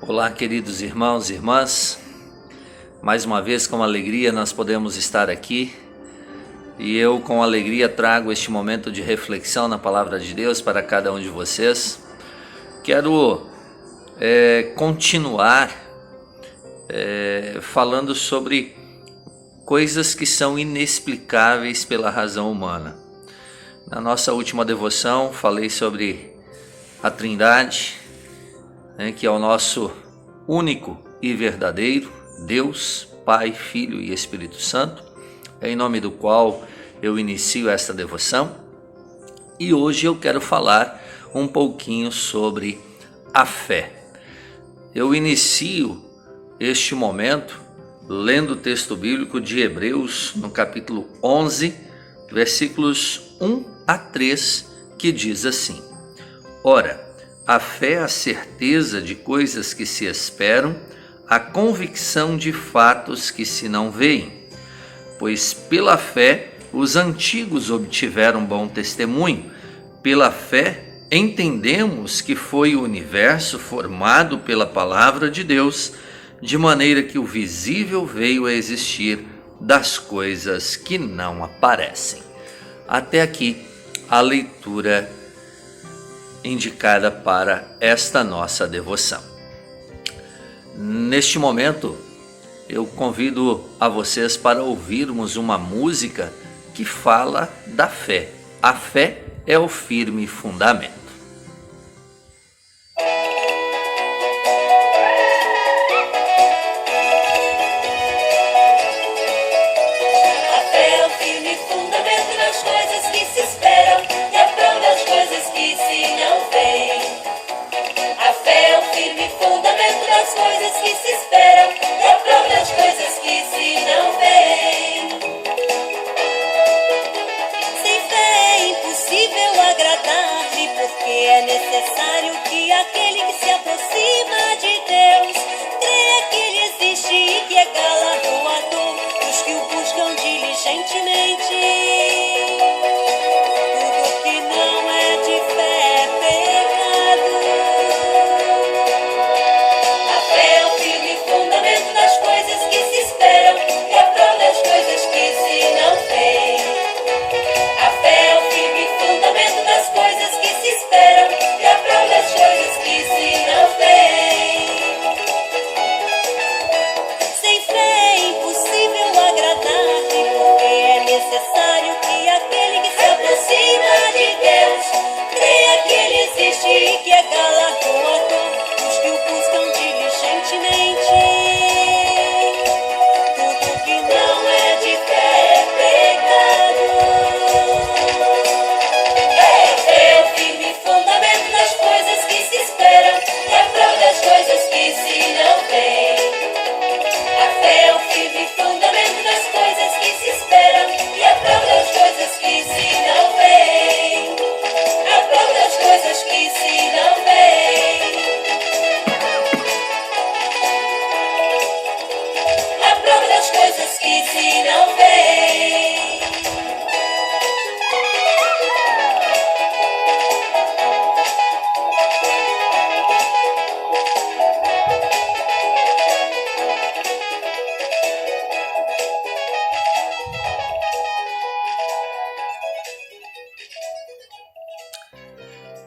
Olá, queridos irmãos e irmãs, mais uma vez com alegria nós podemos estar aqui e eu com alegria trago este momento de reflexão na Palavra de Deus para cada um de vocês. Quero continuar falando sobre coisas que são inexplicáveis pela razão humana. Na nossa última devoção falei sobre a Trindade, que é o nosso único e verdadeiro Deus, Pai, Filho e Espírito Santo, em nome do qual eu inicio esta devoção. E hoje eu quero falar um pouquinho sobre a fé. Eu inicio este momento lendo o texto bíblico de Hebreus, no capítulo 11, versículos 1 a 3, que diz assim: Ora, a fé é a certeza de coisas que se esperam, a convicção de fatos que se não veem. Pois pela fé os antigos obtiveram bom testemunho. Pela fé entendemos que foi o universo formado pela palavra de Deus, de maneira que o visível veio a existir das coisas que não aparecem. Até aqui a leitura indicada para esta nossa devoção. Neste momento, eu convido a vocês para ouvirmos uma música que fala da fé. A fé é o firme fundamento.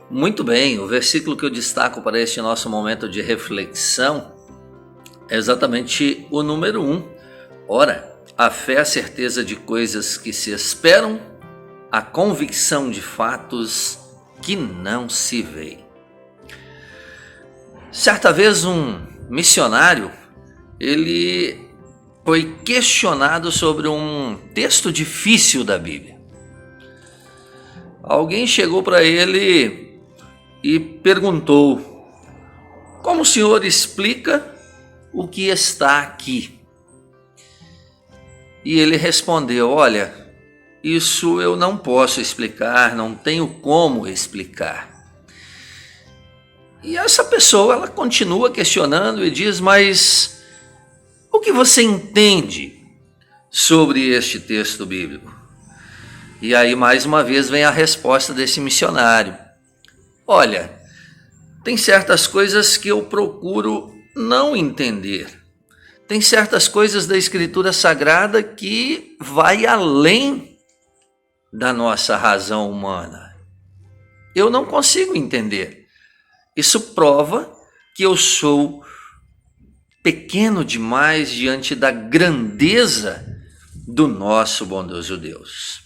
Muito bem, o versículo que eu destaco para este nosso momento de reflexão é exatamente o número 1. Ora, a fé é a certeza de coisas que se esperam, a convicção de fatos que não se veem. Certa vez um missionário, ele foi questionado sobre um texto difícil da Bíblia. Alguém chegou para ele e perguntou: como o senhor explica o que está aqui? E ele respondeu: olha, isso eu não posso explicar, não tenho como explicar. E essa pessoa, ela continua questionando e diz: mas o que você entende sobre este texto bíblico? E aí mais uma vez vem a resposta desse missionário: olha, tem certas coisas que eu procuro não entender. Tem certas coisas da Escritura Sagrada que vai além da nossa razão humana. Eu não consigo entender. Isso prova que eu sou pequeno demais diante da grandeza do nosso bondoso Deus.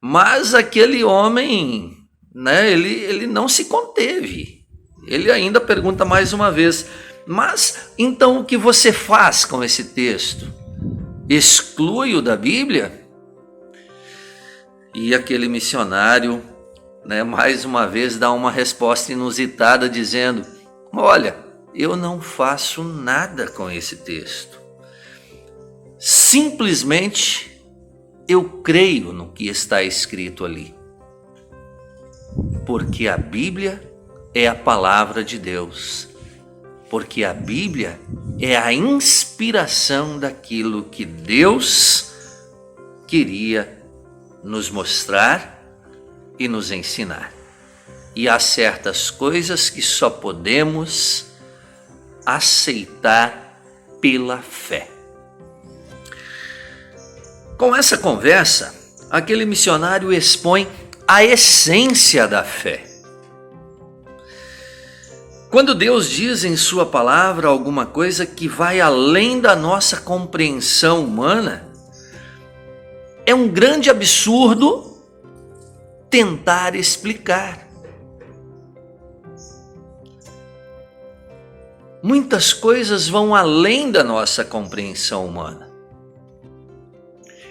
Mas aquele homem, ele não se conteve. Ele ainda pergunta mais uma vez: mas então o que você faz com esse texto? Exclui-o da Bíblia? E aquele missionário, mais uma vez dá uma resposta inusitada dizendo: olha, eu não faço nada com esse texto. Simplesmente eu creio no que está escrito ali. Porque a Bíblia é a palavra de Deus. Porque a Bíblia é a inspiração daquilo que Deus queria nos mostrar e nos ensinar. E há certas coisas que só podemos aceitar pela fé. Com essa conversa, aquele missionário expõe a essência da fé. Quando Deus diz em sua palavra alguma coisa que vai além da nossa compreensão humana, é um grande absurdo tentar explicar. Muitas coisas vão além da nossa compreensão humana.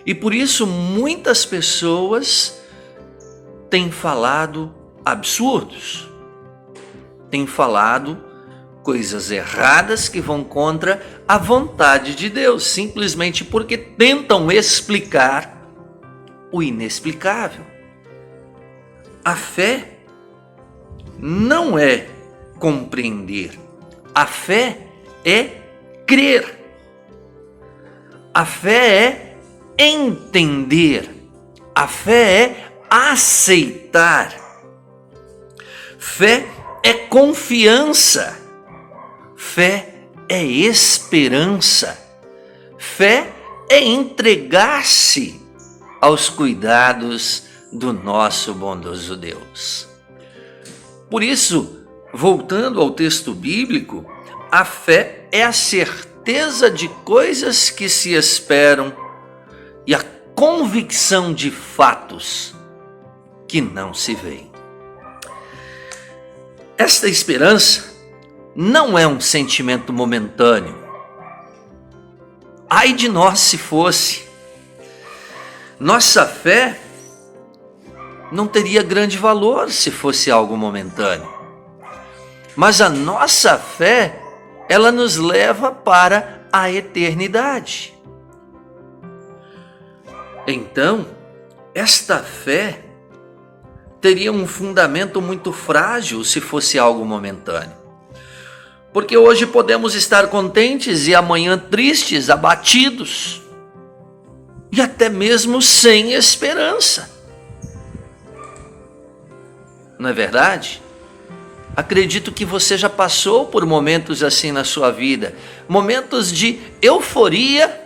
E por isso muitas pessoas têm falado absurdos. Têm falado coisas erradas que vão contra a vontade de Deus, simplesmente porque tentam explicar o inexplicável. A fé não é compreender. A fé é crer. A fé é entender. A fé é aceitar. Fé é confiança. Fé é esperança. Fé é entregar-se aos cuidados do nosso bondoso Deus. Por isso, voltando ao texto bíblico, a fé é a certeza de coisas que se esperam e a convicção de fatos que não se veem. Esta esperança não é um sentimento momentâneo. Ai de nós se fosse. Nossa fé não teria grande valor se fosse algo momentâneo. Mas a nossa fé, ela nos leva para a eternidade. Então, esta fé teria um fundamento muito frágil se fosse algo momentâneo. Porque hoje podemos estar contentes e amanhã tristes, abatidos e até mesmo sem esperança. Não é verdade? Acredito que você já passou por momentos assim na sua vida, momentos de euforia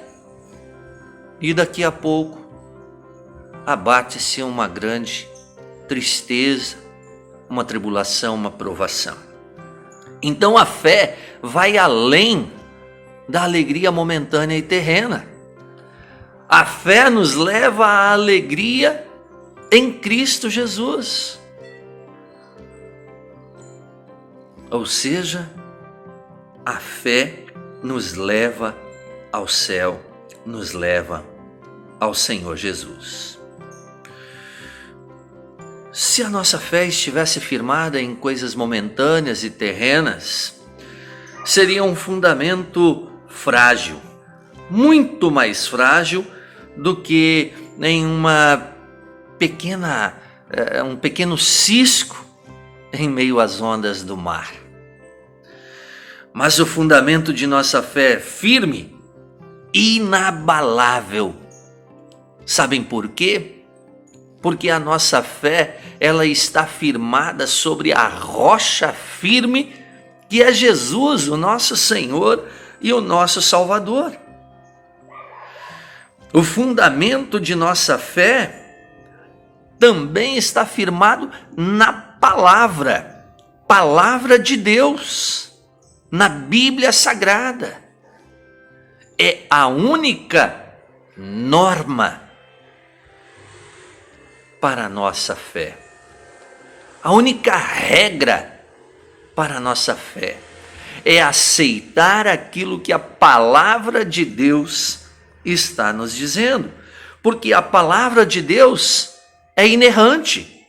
e daqui a pouco abate-se uma grande tristeza, uma tribulação, uma provação. Então a fé vai além da alegria momentânea e terrena. A fé nos leva à alegria em Cristo Jesus. Ou seja, a fé nos leva ao céu, nos leva ao Senhor Jesus. Se a nossa fé estivesse firmada em coisas momentâneas e terrenas, seria um fundamento frágil, muito mais frágil do que em um pequeno cisco em meio às ondas do mar. Mas o fundamento de nossa fé é firme, inabalável. Sabem por quê? Porque a nossa fé, ela está firmada sobre a rocha firme que é Jesus, o nosso Senhor e o nosso Salvador. O fundamento de nossa fé também está firmado na palavra de Deus, na Bíblia Sagrada. É a única norma para a nossa fé, a única regra para a nossa fé é aceitar aquilo que a palavra de Deus está nos dizendo, porque a palavra de Deus é inerrante,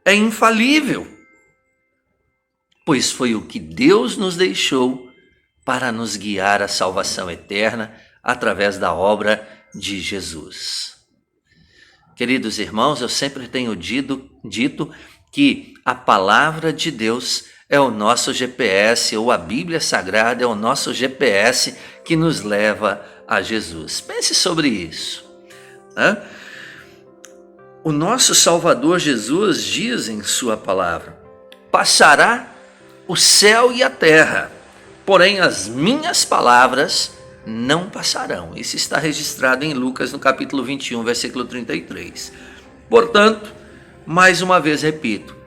é infalível, pois foi o que Deus nos deixou para nos guiar à salvação eterna através da obra de Jesus. Queridos irmãos, eu sempre tenho dito que a palavra de Deus é o nosso GPS, ou a Bíblia Sagrada é o nosso GPS que nos leva a Jesus. Pense sobre isso, né? O nosso Salvador Jesus diz em sua palavra: passará o céu e a terra, porém as minhas palavras não passarão. Isso está registrado em Lucas no capítulo 21, versículo 33. Portanto, mais uma vez repito,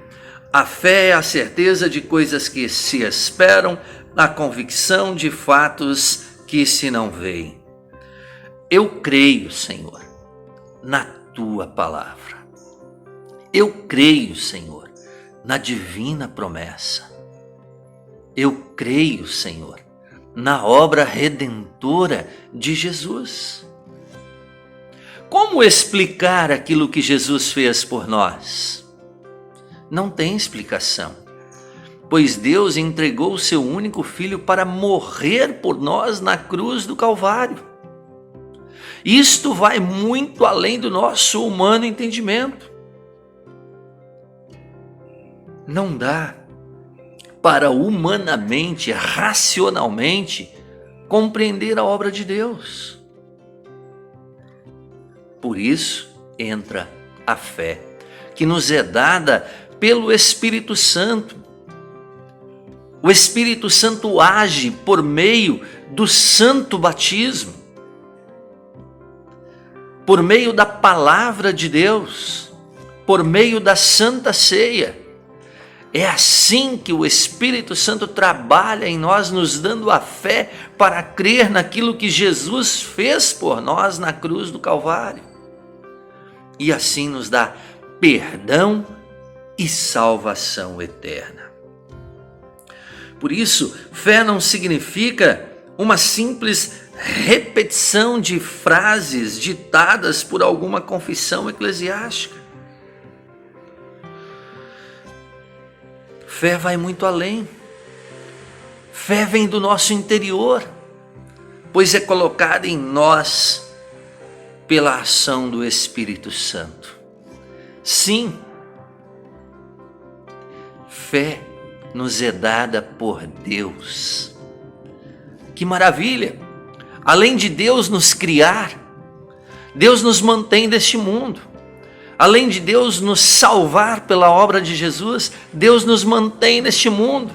a fé é a certeza de coisas que se esperam, a convicção de fatos que se não veem. Eu creio, Senhor, na tua palavra. Eu creio, Senhor, na divina promessa. Eu creio, Senhor, na obra redentora de Jesus. Como explicar aquilo que Jesus fez por nós? Não tem explicação, pois Deus entregou o seu único filho para morrer por nós na cruz do Calvário. Isto vai muito além do nosso humano entendimento. Não dá para humanamente, racionalmente, compreender a obra de Deus. Por isso entra a fé, que nos é dada pelo Espírito Santo. O Espírito Santo age por meio do santo batismo, por meio da palavra de Deus, por meio da santa ceia. É assim que o Espírito Santo trabalha em nós, nos dando a fé para crer naquilo que Jesus fez por nós na cruz do Calvário. E assim nos dá perdão e salvação eterna. Por isso, fé não significa uma simples repetição de frases ditadas por alguma confissão eclesiástica. Fé vai muito além. Fé vem do nosso interior, pois é colocada em nós pela ação do Espírito Santo. Sim, fé nos é dada por Deus. Que maravilha! Além de Deus nos criar, Deus nos mantém deste mundo. Além de Deus nos salvar pela obra de Jesus, Deus nos mantém neste mundo.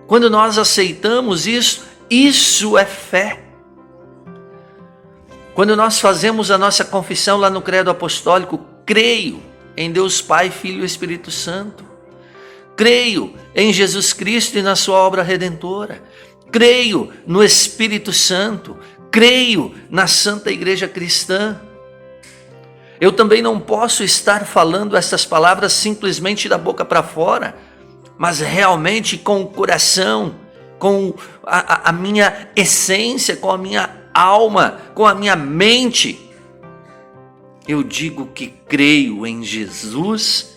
Quando nós aceitamos isso, isso é fé. Quando nós fazemos a nossa confissão lá no credo apostólico, creio em Deus Pai, Filho e Espírito Santo. Creio em Jesus Cristo e na sua obra redentora. Creio no Espírito Santo. Creio na Santa Igreja Cristã. Eu também não posso estar falando essas palavras simplesmente da boca para fora, mas realmente com o coração, com a minha essência, com a minha alma, com a minha mente. Eu digo que creio em Jesus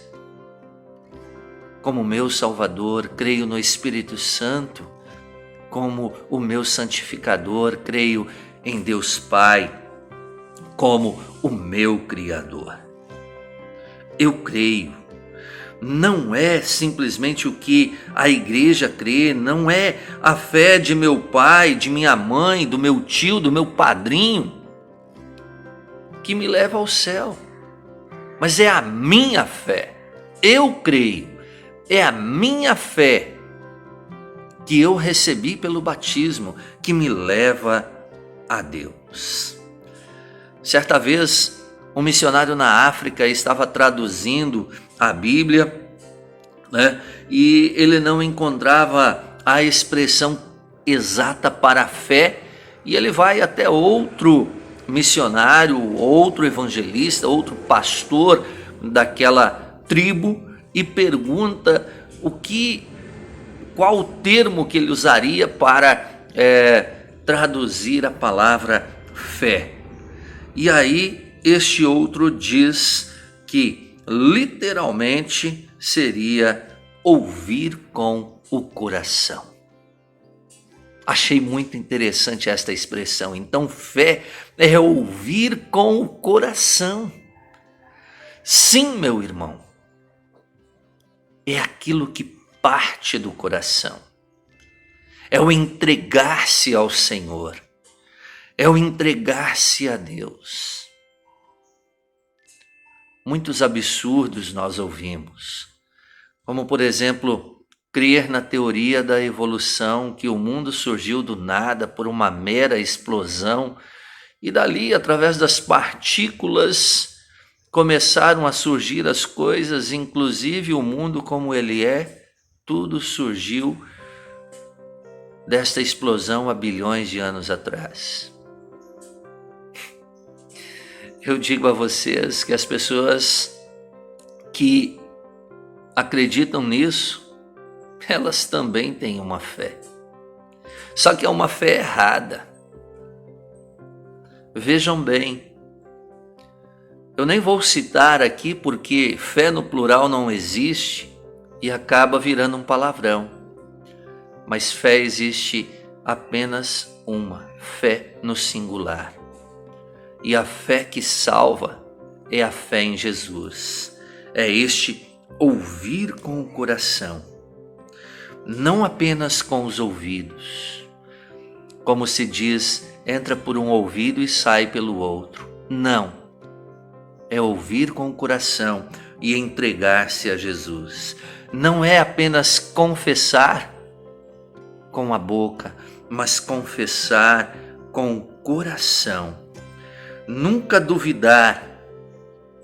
como meu Salvador, creio no Espírito Santo como o meu santificador, creio em Deus Pai como o meu Criador. Eu creio. Não é simplesmente o que a igreja crê, não é a fé de meu pai, de minha mãe, do meu tio, do meu padrinho que me leva ao céu, mas é a minha fé. Eu creio, É a minha fé que eu recebi pelo batismo que me leva a Deus. Certa vez, um missionário na África estava traduzindo a Bíblia, né? E ele não encontrava a expressão exata para a fé, e ele vai até outro missionário, outro evangelista, outro pastor daquela tribo e pergunta qual o termo que ele usaria para traduzir a palavra fé. E aí este outro diz que literalmente seria ouvir com o coração. Achei muito interessante esta expressão. Então, fé é ouvir com o coração. Sim, meu irmão, é aquilo que parte do coração. É o entregar-se ao Senhor. É o entregar-se a Deus. Muitos absurdos nós ouvimos, como por exemplo, crer na teoria da evolução, que o mundo surgiu do nada por uma mera explosão e dali, através das partículas, começaram a surgir as coisas, inclusive o mundo como ele é, tudo surgiu desta explosão há bilhões de anos atrás. Eu digo a vocês que as pessoas que acreditam nisso, elas também têm uma fé. Só que é uma fé errada. Vejam bem, eu nem vou citar aqui porque fé no plural não existe e acaba virando um palavrão. Mas fé existe apenas uma, fé no singular. E a fé que salva é a fé em Jesus. É este ouvir com o coração, não apenas com os ouvidos. Como se diz, entra por um ouvido e sai pelo outro. Não. É ouvir com o coração e entregar-se a Jesus. Não é apenas confessar com a boca, mas confessar com o coração. Nunca duvidar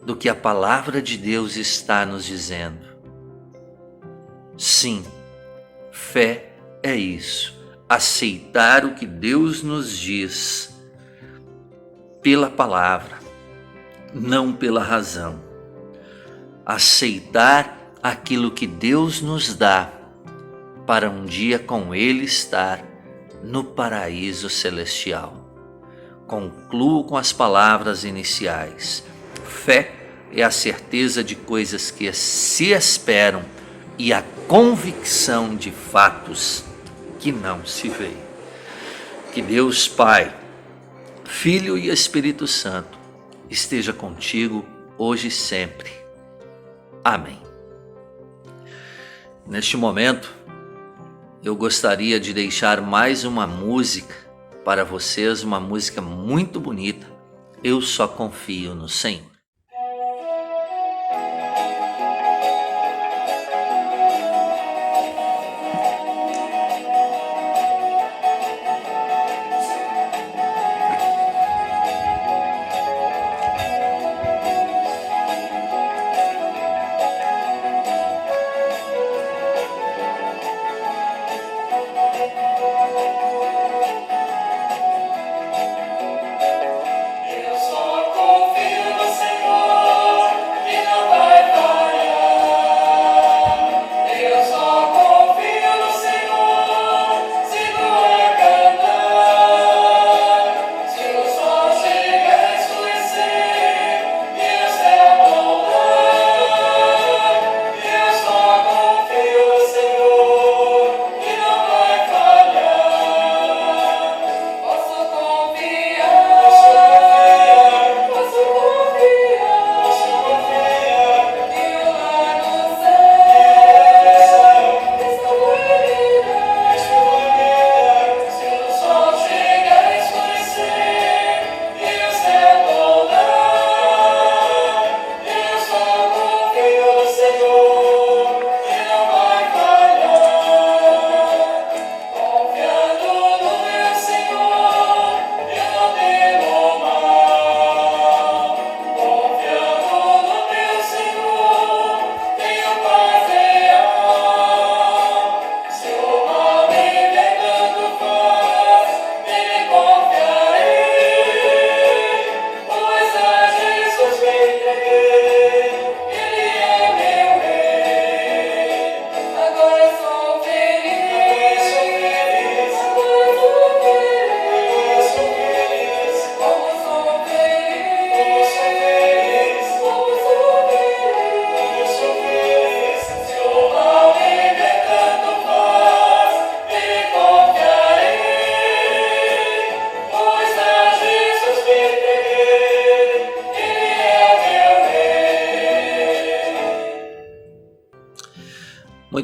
do que a palavra de Deus está nos dizendo. Sim, fé é isso. Aceitar o que Deus nos diz pela palavra, não pela razão. Aceitar aquilo que Deus nos dá para um dia com Ele estar no paraíso celestial. Concluo com as palavras iniciais. Fé é a certeza de coisas que se esperam e a convicção de fatos que não se veem. Que Deus Pai, Filho e Espírito Santo esteja contigo hoje e sempre. Amém. Neste momento, eu gostaria de deixar mais uma música para vocês, uma música muito bonita. Eu só confio no Senhor. Eu só confio no Senhor.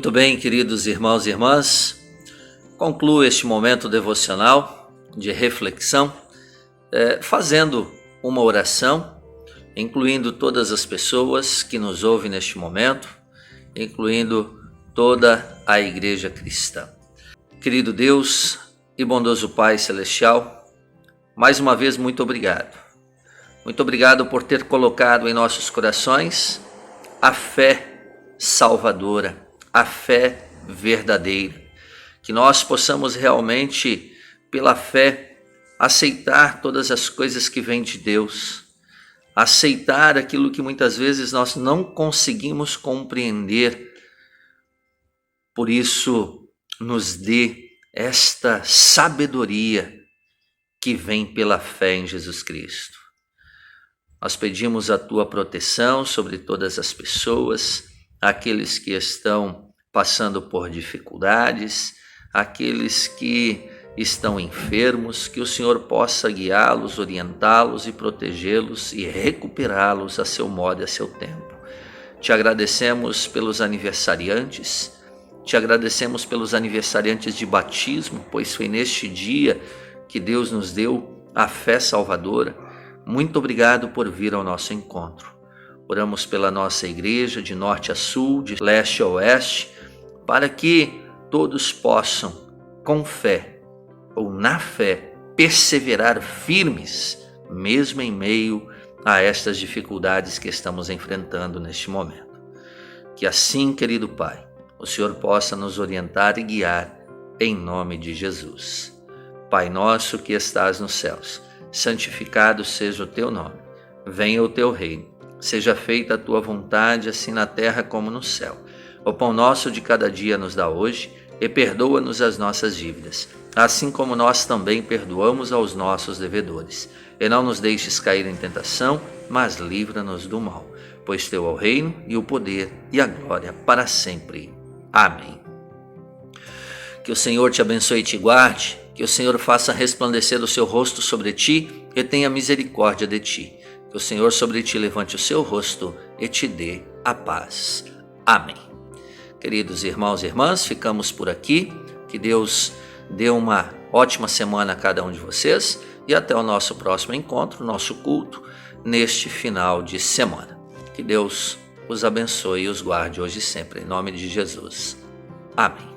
Muito bem, queridos irmãos e irmãs, concluo este momento devocional de reflexão fazendo uma oração, incluindo todas as pessoas que nos ouvem neste momento, incluindo toda a Igreja Cristã. Querido Deus e bondoso Pai Celestial, mais uma vez muito obrigado. Muito obrigado por ter colocado em nossos corações a fé salvadora, a fé verdadeira. Que nós possamos realmente, pela fé, aceitar todas as coisas que vêm de Deus, aceitar aquilo que muitas vezes nós não conseguimos compreender. Por isso, nos dê esta sabedoria que vem pela fé em Jesus Cristo. Nós pedimos a tua proteção sobre todas as pessoas, aqueles que estão passando por dificuldades, aqueles que estão enfermos, que o Senhor possa guiá-los, orientá-los e protegê-los e recuperá-los a seu modo e a seu tempo. Te agradecemos pelos aniversariantes, te agradecemos pelos aniversariantes de batismo, pois foi neste dia que Deus nos deu a fé salvadora. Muito obrigado por vir ao nosso encontro. Oramos pela nossa igreja, de norte a sul, de leste a oeste, para que todos possam, com fé ou na fé, perseverar firmes, mesmo em meio a estas dificuldades que estamos enfrentando neste momento. Que assim, querido Pai, o Senhor possa nos orientar e guiar em nome de Jesus. Pai nosso que estás nos céus, santificado seja o teu nome. Venha o teu reino. Seja feita a tua vontade, assim na terra como no céu. O pão nosso de cada dia nos dá hoje, e perdoa-nos as nossas dívidas, assim como nós também perdoamos aos nossos devedores. E não nos deixes cair em tentação, mas livra-nos do mal. Pois teu é o reino, e o poder, e a glória para sempre. Amém. Que o Senhor te abençoe e te guarde, que o Senhor faça resplandecer o seu rosto sobre ti e tenha misericórdia de ti. Que o Senhor sobre ti levante o seu rosto e te dê a paz. Amém. Queridos irmãos e irmãs, ficamos por aqui. Que Deus dê uma ótima semana a cada um de vocês e até o nosso próximo encontro, nosso culto, neste final de semana. Que Deus os abençoe e os guarde hoje e sempre, em nome de Jesus. Amém.